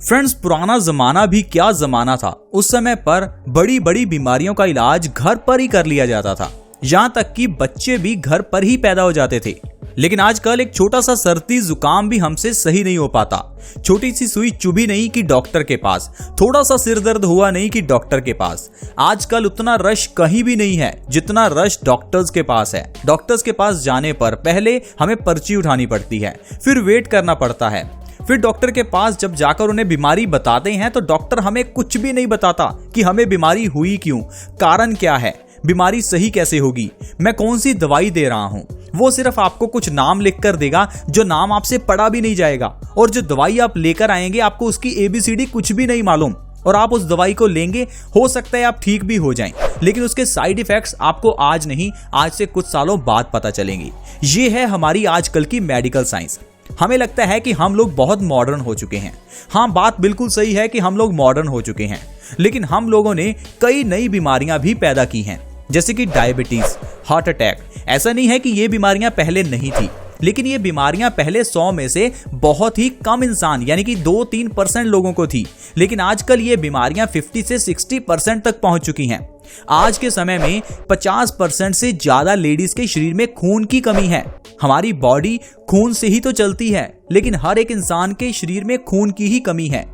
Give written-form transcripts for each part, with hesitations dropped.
Friends, पुराना जमाना भी क्या जमाना था। उस समय पर बड़ी बड़ी बीमारियों का इलाज घर पर ही कर लिया जाता था, यहाँ तक कि बच्चे भी घर पर ही पैदा हो जाते थे। लेकिन आजकल एक छोटा सा सर्दी जुकाम भी हमसे सही नहीं हो पाता। छोटी सी सुई चुभी नहीं कि डॉक्टर के पास, थोड़ा सा सिर दर्द हुआ नहीं कि डॉक्टर के पास। आजकल उतना रश कहीं भी नहीं है जितना रश डॉक्टर्स के पास है। डॉक्टर्स के पास जाने पर पहले हमें पर्ची उठानी पड़ती है, फिर वेट करना पड़ता है, फिर डॉक्टर के पास जब जाकर उन्हें बीमारी बताते हैं तो डॉक्टर हमें कुछ भी नहीं बताता कि हमें बीमारी हुई क्यों, कारण क्या है, बीमारी सही कैसे होगी, मैं कौन सी दवाई दे रहा हूं। वो सिर्फ आपको कुछ नाम लिख कर देगा जो नाम आपसे पढ़ा भी नहीं जाएगा, और जो दवाई आप लेकर आएंगे आपको उसकी ABCD कुछ भी नहीं मालूम, और आप उस दवाई को लेंगे, हो सकता है आप ठीक भी हो जाएं, लेकिन उसके साइड इफेक्ट्स आपको आज नहीं, आज से कुछ सालों बाद पता चलेंगे। ये है हमारी आजकल की मेडिकल साइंस। हमें लगता है कि हम लोग बहुत मॉडर्न हो चुके हैं। हाँ, बात बिल्कुल सही है कि हम लोग मॉडर्न हो चुके हैं, लेकिन हम लोगों ने कई नई बीमारियां भी पैदा की हैं, जैसे कि डायबिटीज, हार्ट अटैक। ऐसा नहीं है कि ये बीमारियां पहले नहीं थी, लेकिन ये बीमारियां पहले 100 में से बहुत ही कम इंसान यानी कि 2-3% लोगों को थी, लेकिन आजकल ये बीमारियां 50 से 60% तक पहुंच चुकी हैं। आज के समय में 50% से ज्यादा लेडीज के शरीर में खून की कमी है। हमारी बॉडी खून से ही तो चलती है, लेकिन हर एक इंसान के शरीर में खून की ही कमी है।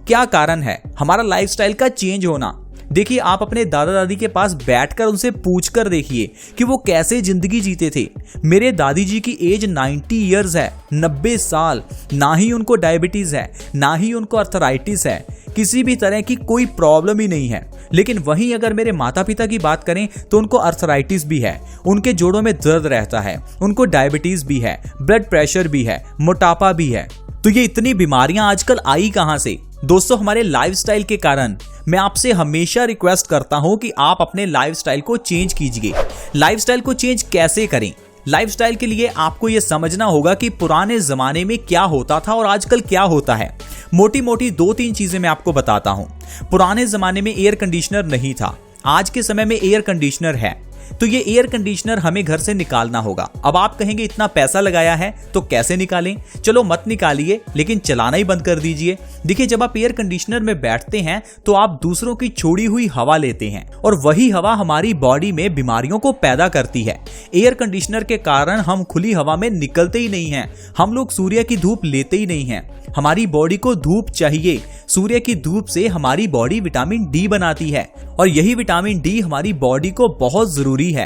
क्या कारण है? हमारा लाइफस्टाइल का चेंज होना। देखिए, आप अपने दादा दादी के पास बैठकर उनसे पूछकर देखिए कि वो कैसे जिंदगी जीते थे। मेरे दादी जी की एज 90 इयर्स है, 90 साल। ना ही उनको डायबिटीज है, ना ही उनको अर्थराइटिस है, किसी भी तरह की कोई प्रॉब्लम ही नहीं है। लेकिन वहीं अगर मेरे माता पिता की बात करें तो उनको अर्थराइटिस भी है, उनके जोड़ों में दर्द रहता है, उनको डायबिटीज भी है, ब्लड प्रेशर भी है, मोटापा भी है। तो ये इतनी बीमारियां आजकल आई कहां से? दोस्तों, हमारे लाइफस्टाइल के कारण। मैं आपसे हमेशा रिक्वेस्ट करता हूं कि आप अपने लाइफस्टाइल को चेंज कीजिए। लाइफस्टाइल को चेंज कैसे करें? लाइफस्टाइल के लिए आपको यह समझना होगा कि पुराने जमाने में क्या होता था और आजकल क्या होता है। मोटी मोटी 2-3 चीजें मैं आपको बताता हूं। पुराने जमाने में एयर कंडीशनर नहीं था, आज के समय में एयर कंडीशनर है। तो ये एयर कंडीशनर हमें घर से निकालना होगा। अब आप कहेंगे इतना पैसा लगाया है तो कैसे निकालें? चलो मत निकालिए, लेकिन चलाना ही बंद कर दीजिए। देखिए, जब आप एयर कंडीशनर में बैठते हैं तो आप दूसरों की छोड़ी हुई हवा लेते हैं, और वही हवा हमारी बॉडी में बीमारियों को पैदा करती है। एयर कंडीशनर के कारण हम खुली हवा में निकलते ही नहीं हैं, हम लोग सूर्य की धूप लेते ही नहीं हैं। हमारी बॉडी को धूप चाहिए। सूर्य की धूप से हमारी बॉडी विटामिन डी बनाती है, और यही विटामिन डी हमारी बॉडी को बहुत जरूरी है।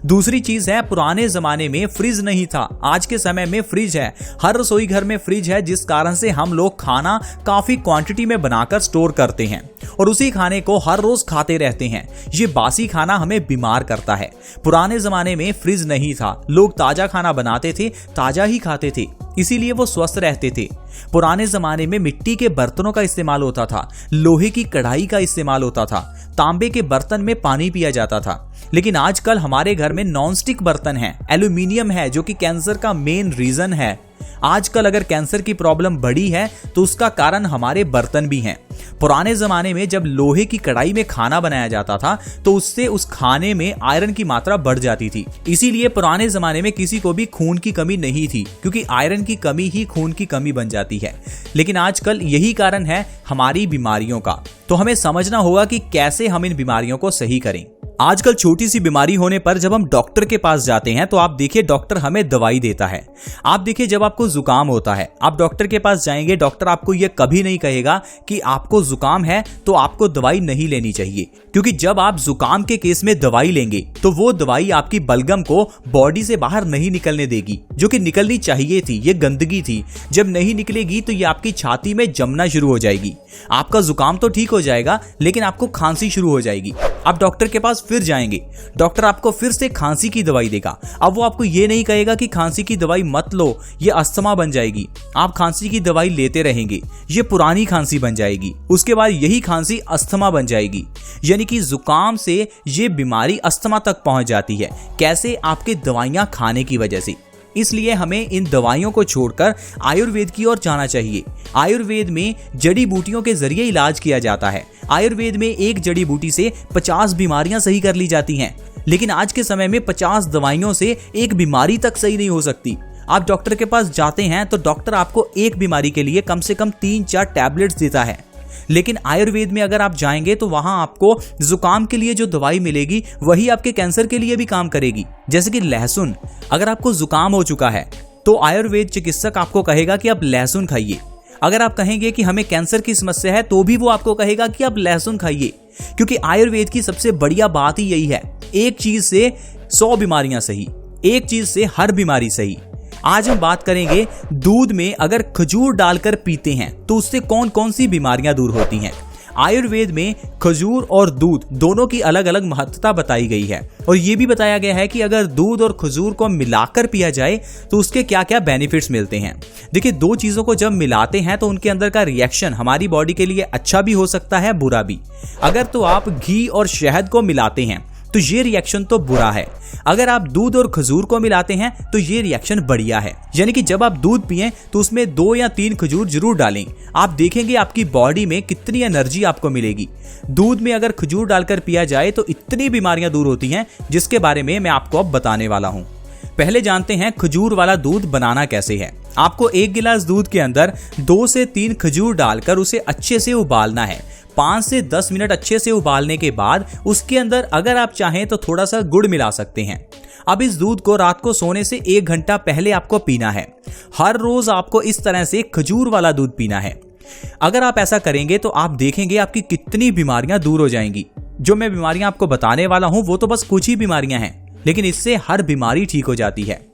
दूसरी चीज है, पुराने जमाने में फ्रिज नहीं था, आज के समय में फ्रिज है। हर रसोई घर में फ्रिज है, जिस कारण से हम लोग खाना काफी क्वांटिटी में बनाकर स्टोर करते हैं और उसी खाने को हर रोज खाते रहते हैं। ये बासी खाना हमें बीमार करता है। पुराने जमाने में फ्रिज नहीं था, लोग ताजा खाना बनाते थे, ताजा ही खाते थे, इसीलिए वो स्वस्थ रहते थे। पुराने जमाने में मिट्टी के बर्तनों का इस्तेमाल होता था, लोहे की कढ़ाई का इस्तेमाल होता था, तांबे के बर्तन में पानी पिया जाता था। लेकिन आजकल हमारे घर में नॉनस्टिक बर्तन है, एल्यूमिनियम है, जो कि कैंसर का मेन रीजन है। आजकल अगर कैंसर की प्रॉब्लम बढ़ी है तो उसका कारण हमारे बर्तन भी हैं। पुराने जमाने में जब लोहे की कढ़ाई में खाना बनाया जाता था तो उससे उस खाने में आयरन की मात्रा बढ़ जाती थी, इसीलिए पुराने जमाने में किसी को भी खून की कमी नहीं थी, क्योंकि आयरन की कमी ही खून की कमी बन जाती है। लेकिन आजकल यही कारण है हमारी बीमारियों का। तो हमें समझना होगा कि कैसे हम इन बीमारियों को सही करें। आजकल छोटी सी बीमारी होने पर जब हम डॉक्टर के पास जाते हैं तो आप देखिए डॉक्टर हमें दवाई देता है। आप देखिए, जब आपको जुकाम होता है, आप डॉक्टर के पास जाएंगे, डॉक्टर आपको यह कभी नहीं कहेगा कि आपको जुकाम है तो आपको दवाई नहीं लेनी चाहिए, क्योंकि जब आप जुकाम के केस में दवाई लेंगे तो वो दवाई आपकी बलगम को बॉडी से बाहर नहीं निकलने देगी, जो कि निकलनी चाहिए थी। ये गंदगी थी, जब नहीं निकलेगी तो ये आपकी छाती में जमना शुरू हो जाएगी। आपका जुकाम तो ठीक हो जाएगा, लेकिन आपको खांसी शुरू हो जाएगी। आप डॉक्टर के पास फिर जाएंगे, डॉक्टर आपको फिर से खांसी की दवाई देगा। अब वो आपको ये नहीं कहेगा कि खांसी की दवाई मत लो, ये अस्थमा बन जाएगी। आप खांसी की दवाई लेते रहेंगे, ये पुरानी खांसी बन जाएगी, उसके बाद यही खांसी अस्थमा बन जाएगी। यानी कि जुकाम से ये बीमारी अस्थमा तक पहुंच जाती है। कैसे? आपके दवाइयां खाने की वजह से। इसलिए हमें इन दवाइयों को छोड़कर आयुर्वेद की ओर जाना चाहिए। आयुर्वेद में जड़ी बूटियों के जरिए इलाज किया जाता है। आयुर्वेद में एक जड़ी बूटी से 50 बीमारियां सही कर ली जाती हैं, लेकिन आज के समय में 50 दवाइयों से एक बीमारी तक सही नहीं हो सकती। आप डॉक्टर के पास जाते हैं तो डॉक्टर आपको एक बीमारी के लिए कम से कम 3-4 टैबलेट्स देता है, लेकिन आयुर्वेद में अगर आप जाएंगे तो वहां आपको जुकाम के लिए जो दवाई मिलेगी वही आपके कैंसर के लिए भी काम करेगी। जैसे कि लहसुन, अगर आपको जुकाम हो चुका है तो आयुर्वेद चिकित्सक आपको कहेगा कि आप लहसुन खाइए। अगर आप कहेंगे कि हमें कैंसर की समस्या है तो भी वो आपको कहेगा कि आप लहसुन खाइए, क्योंकि आयुर्वेद की सबसे बढ़िया बात ही यही है, एक चीज से 100 बीमारियां सही, एक चीज से हर बीमारी सही। आज हम बात करेंगे दूध में अगर खजूर डालकर पीते हैं तो उससे कौन कौन सी बीमारियां दूर होती हैं। आयुर्वेद में खजूर और दूध दोनों की अलग अलग महत्वता बताई गई है और ये भी बताया गया है कि अगर दूध और खजूर को मिलाकर पिया जाए तो उसके क्या क्या बेनिफिट्स मिलते हैं। देखिए, दो चीजों को जब मिलाते हैं तो उनके अंदर का रिएक्शन हमारी बॉडी के लिए अच्छा भी हो सकता है, बुरा भी। अगर तो आप घी और शहद को मिलाते हैं तो ये रिएक्शन तो बुरा है, अगर आप दूध और खजूर को मिलाते हैं तो ये रिएक्शन बढ़िया है। यानी कि जब आप दूध पिएं तो उसमें 2 या 3 खजूर जरूर डालें, आप देखेंगे आपकी बॉडी में कितनी एनर्जी आपको मिलेगी। दूध में अगर खजूर डालकर पिया जाए तो इतनी बीमारियां दूर होती हैं जिसके बारे में मैं आपको अब बताने वाला हूं। पहले जानते हैं खजूर वाला दूध बनाना कैसे है। आपको 1 गिलास दूध के अंदर 2 से 3 खजूर डालकर उसे अच्छे से उबालना है। 5 से 10 मिनट अच्छे से उबालने के बाद उसके अंदर अगर आप चाहें तो थोड़ा सा गुड़ मिला सकते हैं। अब इस दूध को रात को सोने से 1 घंटा पहले आपको पीना है। हर रोज आपको इस तरह से खजूर वाला दूध पीना है। अगर आप ऐसा करेंगे तो आप देखेंगे आपकी कितनी बीमारियां दूर हो जाएंगी। जो मैं बीमारियां आपको बताने वाला हूं वो तो बस कुछ ही बीमारियां हैं, लेकिन इससे हर बीमारी ठीक हो जाती है।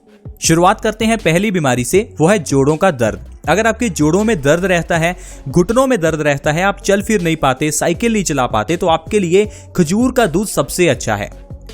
शुरुआत करते हैं पहली बीमारी से, वो है जोड़ों का दर्द। अगर आपके जोड़ों में दर्द रहता है, घुटनों में दर्द रहता है, आप चल फिर नहीं पाते, साइकिल नहीं चला पाते, तो आपके लिए खजूर का दूध सबसे अच्छा है।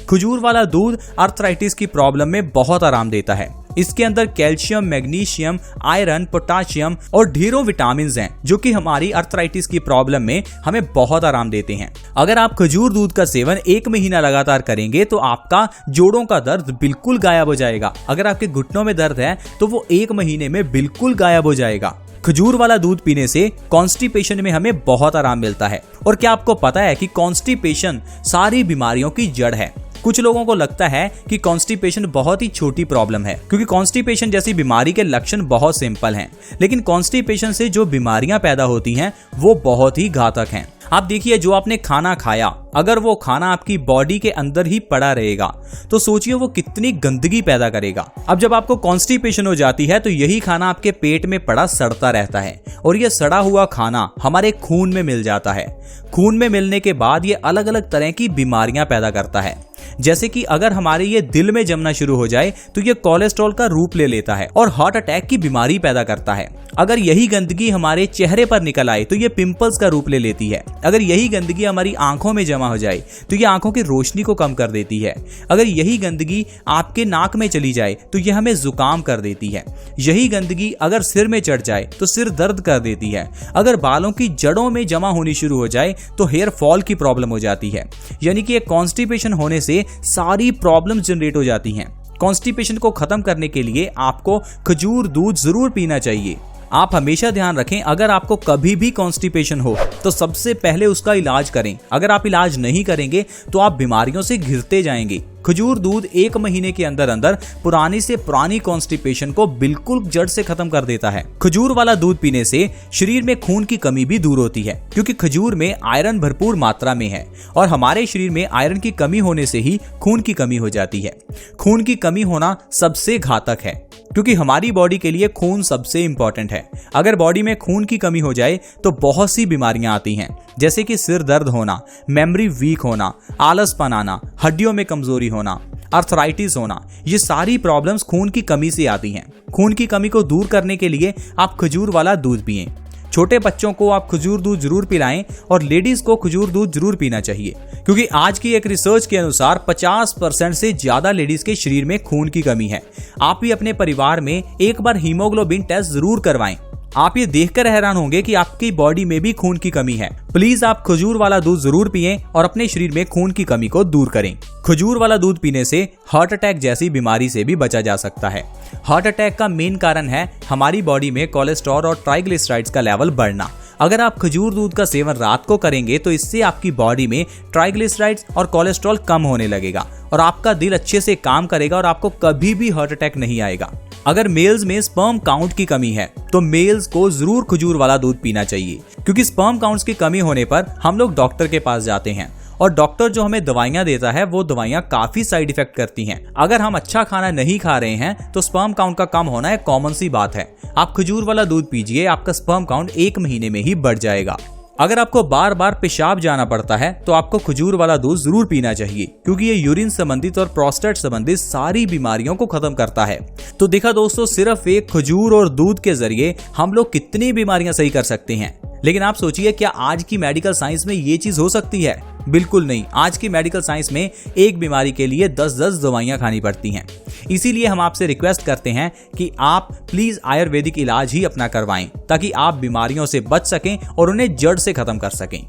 खजूर वाला दूध अर्थराइटिस की प्रॉब्लम में बहुत आराम देता है। इसके अंदर कैल्शियम, मैग्नीशियम, आयरन, पोटाशियम और ढेरों विटामिन हैं जो कि हमारी अर्थराइटिस की प्रॉब्लम में हमें बहुत आराम देते हैं। अगर आप खजूर दूध का सेवन 1 महीना लगातार करेंगे तो आपका जोड़ों का दर्द बिल्कुल गायब हो जाएगा। अगर आपके घुटनों में दर्द है तो वो 1 महीने में बिल्कुल गायब हो जाएगा। खजूर वाला दूध पीने से कॉन्स्टिपेशन में हमें बहुत आराम मिलता है। और क्या आपको पता है कि कॉन्स्टिपेशन सारी बीमारियों की जड़ है। कुछ लोगों को लगता है कि कॉन्स्टिपेशन बहुत ही छोटी प्रॉब्लम है, क्योंकि कॉन्स्टिपेशन जैसी बीमारी के लक्षण बहुत सिंपल हैं, लेकिन कॉन्स्टिपेशन से जो बीमारियां पैदा होती हैं वो बहुत ही घातक हैं। आप देखिए, जो आपने खाना खाया, अगर वो खाना आपकी बॉडी के अंदर ही पड़ा रहेगा तो सोचिए वो कितनी गंदगी पैदा करेगा। अब जब आपको कॉन्स्टिपेशन हो जाती है तो यही खाना आपके पेट में पड़ा सड़ता रहता है और ये सड़ा हुआ खाना हमारे खून में मिल जाता है। खून में मिलने के बाद ये अलग अलग तरह की बीमारियां पैदा करता है। जैसे कि अगर हमारे ये दिल में जमना शुरू हो जाए तो ये कोलेस्ट्रॉल का रूप ले लेता है और हार्ट अटैक की बीमारी पैदा करता है। अगर यही गंदगी हमारे चेहरे पर निकल आए तो ये पिंपल्स का रूप ले लेती है। अगर यही गंदगी हमारी आंखों में जमा हो जाए तो ये आंखों की रोशनी को कम कर देती है। अगर यही गंदगी आपके नाक में चली जाए तो ये हमें जुकाम कर देती है। यही गंदगी अगर सिर में चढ़ जाए तो सिर दर्द कर देती है। अगर बालों की जड़ों में जमा होनी शुरू हो जाए तो हेयर फॉल की प्रॉब्लम हो जाती है। यानी कि कॉन्स्टिपेशन होने से सारी प्रॉब्लम जनरेट हो जाती हैं। कॉन्स्टिपेशन को खत्म करने के लिए आपको खजूर दूध जरूर पीना चाहिए। आप हमेशा ध्यान रखें, अगर आपको कभी भी कॉन्स्टिपेशन हो तो सबसे पहले उसका इलाज करें। अगर आप इलाज नहीं करेंगे तो आप बीमारियों से घिरते जाएंगे। खजूर दूध 1 महीने के अंदर अंदर पुरानी से पुरानी कॉन्स्टिपेशन को बिल्कुल जड़ से खत्म कर देता है। खजूर वाला दूध पीने से शरीर में खून की कमी भी दूर होती है, क्योंकि खजूर में आयरन भरपूर मात्रा में है और हमारे शरीर में आयरन की कमी होने से ही खून की कमी हो जाती है। खून की कमी होना सबसे घातक है, क्योंकि हमारी बॉडी के लिए खून सबसे इंपॉर्टेंट है। अगर बॉडी में खून की कमी हो जाए तो बहुत सी बीमारियां आती हैं, जैसे कि सिर दर्द होना, मेमोरी वीक होना, आलसपन आना, हड्डियों में कमजोरी होना, अर्थराइटिस होना। ये सारी प्रॉब्लम्स खून की कमी से आती हैं। खून की कमी को दूर करने के लिए आप खजूर वाला दूध पिएं। छोटे बच्चों को आप खजूर दूध जरूर पिलाएं और लेडीज को खजूर दूध जरूर पीना चाहिए, क्योंकि आज की एक रिसर्च के अनुसार 50% से ज्यादा लेडीज के शरीर में खून की कमी है। आप भी अपने परिवार में एक बार हीमोग्लोबिन टेस्ट जरूर करवाएं। आप ये देखकर हैरान होंगे कि आपकी बॉडी में भी खून की कमी है। प्लीज आप खजूर वाला दूध जरूर पिएं और अपने शरीर में खून की कमी को दूर करें। खजूर वाला दूध पीने से हार्ट अटैक जैसी बीमारी से भी बचा जा सकता है। हार्ट अटैक का मेन कारण है हमारी बॉडी में कोलेस्ट्रॉल और ट्राइग्लिसराइड्स का लेवल बढ़ना। अगर आप खजूर दूध का सेवन रात को करेंगे तो इससे आपकी बॉडी में ट्राइग्लिसराइड्स और कोलेस्ट्रॉल कम होने लगेगा और आपका दिल अच्छे से काम करेगा और आपको कभी भी हार्ट अटैक नहीं आएगा। अगर मेल्स में स्पर्म काउंट की कमी है तो मेल्स को जरूर खजूर वाला दूध पीना चाहिए, क्योंकि स्पर्म काउंट्स की कमी होने पर हम लोग डॉक्टर के पास जाते हैं और डॉक्टर जो हमें दवाइयां देता है वो दवाइयां काफी साइड इफेक्ट करती हैं। अगर हम अच्छा खाना नहीं खा रहे हैं तो स्पर्म काउंट का कम होना एक कॉमन सी बात है। आप खजूर वाला दूध पीजिए, आपका स्पर्म काउंट 1 महीने में ही बढ़ जाएगा। अगर आपको बार बार पेशाब जाना पड़ता है तो आपको खजूर वाला दूध जरूर पीना चाहिए, क्योंकि ये यूरिन संबंधित और प्रोस्टेट संबंधित सारी बीमारियों को खत्म करता है। तो देखा दोस्तों, सिर्फ एक खजूर और दूध के जरिए हम लोग कितनी बीमारियां सही कर सकते हैं। लेकिन आप सोचिए, क्या आज की मेडिकल साइंस में ये चीज हो सकती है? बिल्कुल नहीं। आज की मेडिकल साइंस में एक बीमारी के लिए 10-10 दवाइयां खानी पड़ती हैं। इसीलिए हम आपसे रिक्वेस्ट करते हैं कि आप प्लीज आयुर्वेदिक इलाज ही अपना करवाएं, ताकि आप बीमारियों से बच सकें और उन्हें जड़ से खत्म कर सकें।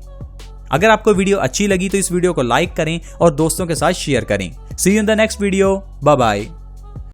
अगर आपको वीडियो अच्छी लगी तो इस वीडियो को लाइक करें और दोस्तों के साथ शेयर करें। See you in the next video. Bye bye.